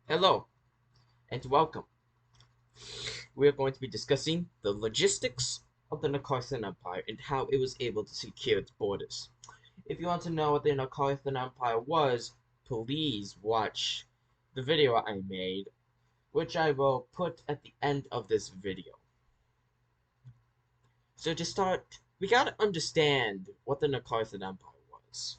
Hello and welcome. We are going to be discussing the logistics of the Nakarthan Empire and how it was able to secure its borders. If you want to know what the Nakarthan Empire was, please watch the video I made, which I will put at the end of this video. So to start, we gotta understand what the Nakarthan Empire was.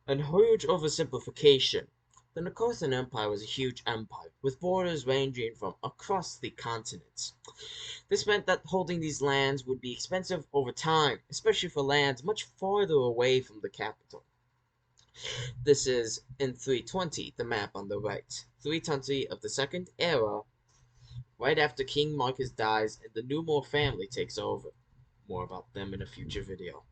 A huge oversimplification. The Nakarthan Empire was a huge empire, with borders ranging from across the continents. This meant that holding these lands would be expensive over time, especially for lands much farther away from the capital. This is in 320, the map on the right. 320 of the Second Era, right after King Marcus dies and the Numor family takes over. More about them in a future video.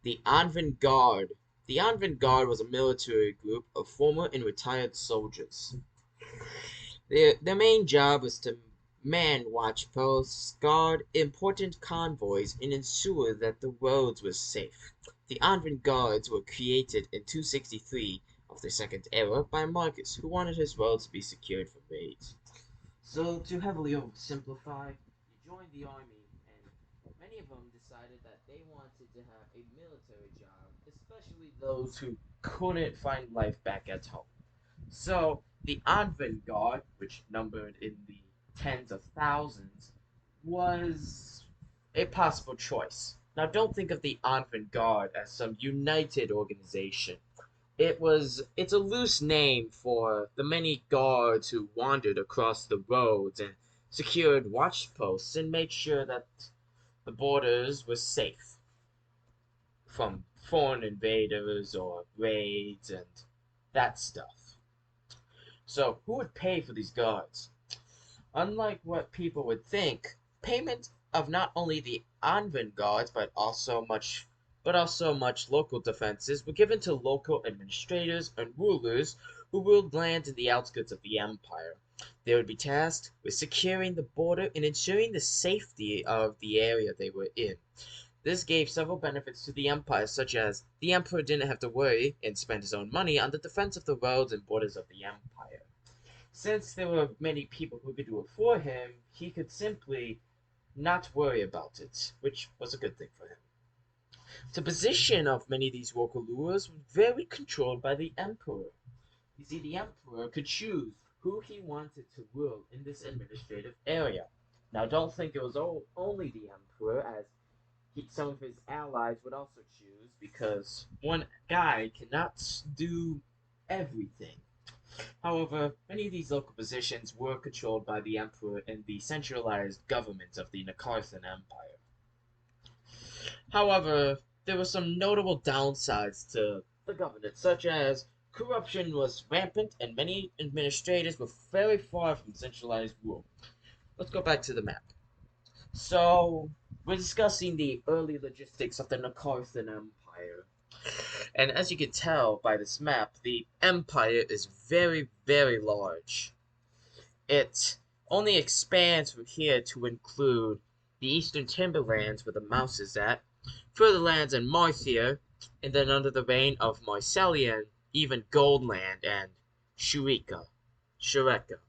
The Anvin Guard. The Anvin Guard was a military group of former and retired soldiers. Their main job was to man watch posts, guard important convoys, and ensure that the roads were safe. The Anvin Guards were created in 263 of the Second Era by Marcus, who wanted his roads to be secured from raids. So, to heavily oversimplify, he joined the army, and many of them decided that they wanted to have a military job, especially those who couldn't find life back at home. So, the Advent Guard, which numbered in the tens of thousands, was a possible choice. Now, don't think of the Advent Guard as some united organization. It's a loose name for the many guards who wandered across the roads and secured watchposts and made sure that the borders were safe from foreign invaders or raids and that stuff. So, who would pay for these guards? Unlike what people would think, payment of not only the Anvin guards but also much local defenses were given to local administrators and rulers who ruled land in the outskirts of the empire. They would be tasked with securing the border and ensuring the safety of the area they were in. This gave several benefits to the empire, such as the emperor didn't have to worry and spend his own money on the defense of the roads and borders of the empire. Since there were many people who could do it for him, he could simply not worry about it, which was a good thing for him. The position of many of these local rulers was very controlled by the emperor. You see, the emperor could choose who he wanted to rule in this administrative area. Now, don't think it was only the emperor, as some of his allies would also choose, because one guy cannot do everything. However, many of these local positions were controlled by the emperor and the centralized government of the Nakarthan Empire. However, there were some notable downsides to the government, such as corruption was rampant and many administrators were very far from centralized rule. Let's go back to the map. So, we're discussing the early logistics of the Nakarthan Empire. And as you can tell by this map, the empire is very, very large. It only expands from here to include the eastern timberlands where the mouse is at, further lands in Marthia, and then under the reign of Marcellian, even Goldland and Shurika. Shureka.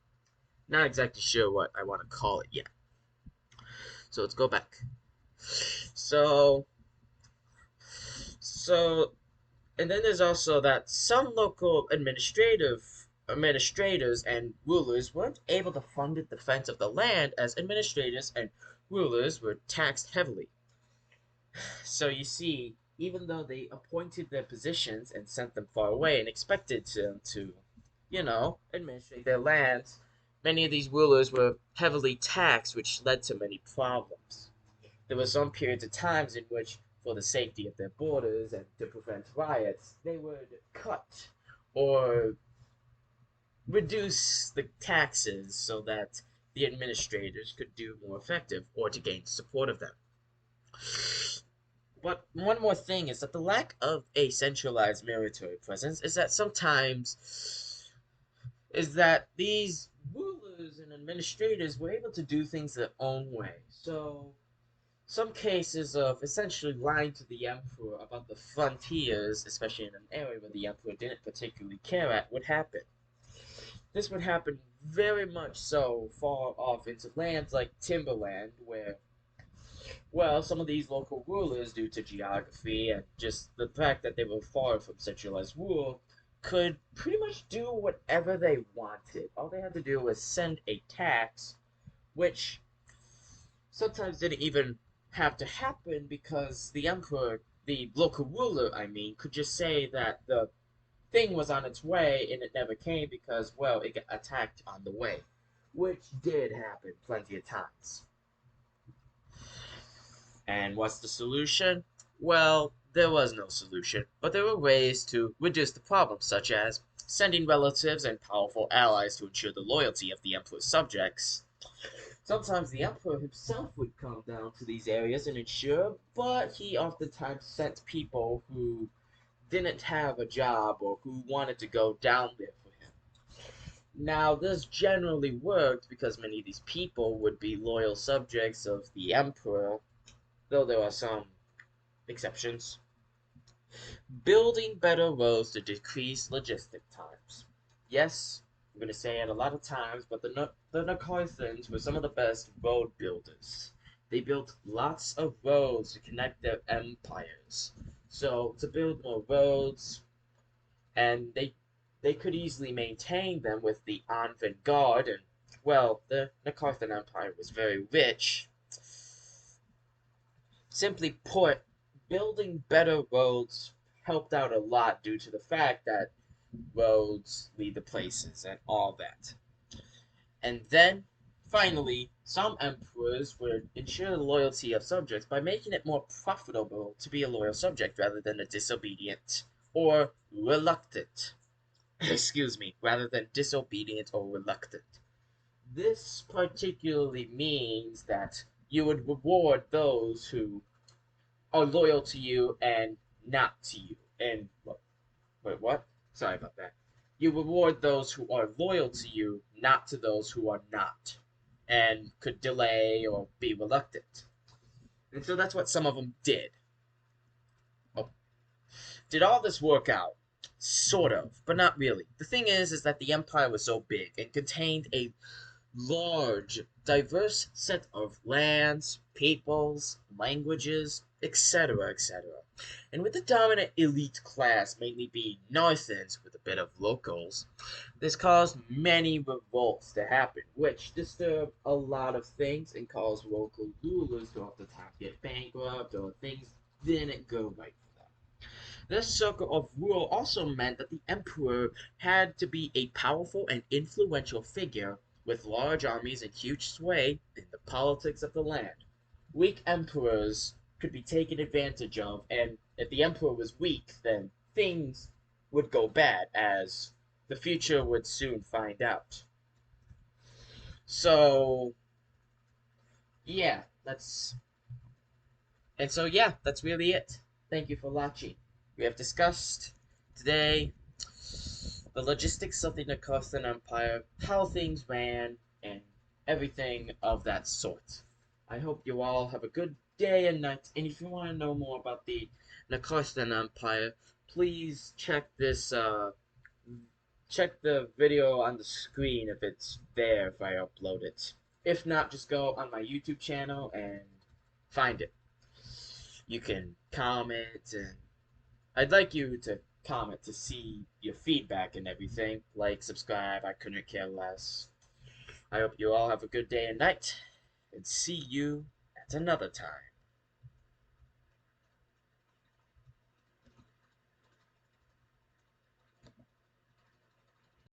Not exactly sure what I want to call it yet. So let's go back. So, so and then there's also that some local administrators and rulers weren't able to fund the defense of the land, as administrators and rulers were taxed heavily. So you see, even though they appointed their positions and sent them far away and expected them to, administrate their lands, many of these rulers were heavily taxed, which led to many problems. There were some periods of times in which, for the safety of their borders and to prevent riots, they would cut or reduce the taxes so that the administrators could do more effective or to gain support of them. But one more thing is that the lack of a centralized military presence is that these rulers and administrators were able to do things their own way. Some cases of essentially lying to the emperor about the frontiers, especially in an area where the emperor didn't particularly care at, would happen. This would happen very much so far off into lands like Timberland, where, well, some of these local rulers, due to geography and just the fact that they were far from centralized rule, could pretty much do whatever they wanted. All they had to do was send a tax, which sometimes didn't even have to happen because the emperor, the local ruler, I mean, could just say that the thing was on its way and it never came because, well, it got attacked on the way, which did happen plenty of times. And what's the solution? Well, there was no solution, but there were ways to reduce the problem, such as sending relatives and powerful allies to ensure the loyalty of the emperor's subjects. Sometimes the emperor himself would come down to these areas and ensure, but he oftentimes sent people who didn't have a job or who wanted to go down there for him. Now, this generally worked because many of these people would be loyal subjects of the emperor, though there are some exceptions. Building better roads to decrease logistic times. Yes, I'm going to say it a lot of times, but the Nakarthans were some of the best road builders. They built lots of roads to connect their empires. So, to build more roads, and they could easily maintain them with the avant garde, and, well, the Nakarthan Empire was very rich. Simply put, building better roads helped out a lot due to the fact that roads lead to places and all that. And then, finally, some emperors would ensure the loyalty of subjects by making it more profitable to be a loyal subject rather than a disobedient or reluctant. Excuse me, rather than disobedient or reluctant. This particularly means that you would reward those who are loyal to you and not to you. And wait, what? Sorry about that. You reward those who are loyal to you, not to those who are not, and could delay or be reluctant. And so that's what some of them did. Oh, did all this work out? Sort of, but not really. The thing is that the empire was so big and contained a large, diverse set of lands, peoples, languages, etc., etc. And with the dominant elite class mainly being Northens with a bit of locals, this caused many revolts to happen, which disturbed a lot of things and caused local rulers to oftentimes get bankrupt or things didn't go right for them. This circle of rule also meant that the emperor had to be a powerful and influential figure with large armies and huge sway in the politics of the land. Weak emperors could be taken advantage of, and if the emperor was weak, then things would go bad, as the future would soon find out. So, yeah, that's really it. Thank you for watching. We have discussed today the logistics of the Nakarthan Empire, how things ran, and everything of that sort. I hope you all have a good day and night, and if you want to know more about the Nakarthan Empire, please check the video on the screen if it's there if I upload it. If not, just go on my YouTube channel and find it. You can comment, and I'd like you to comment to see your feedback and everything. Like, subscribe, I couldn't care less. I hope you all have a good day and night, and see you at another time.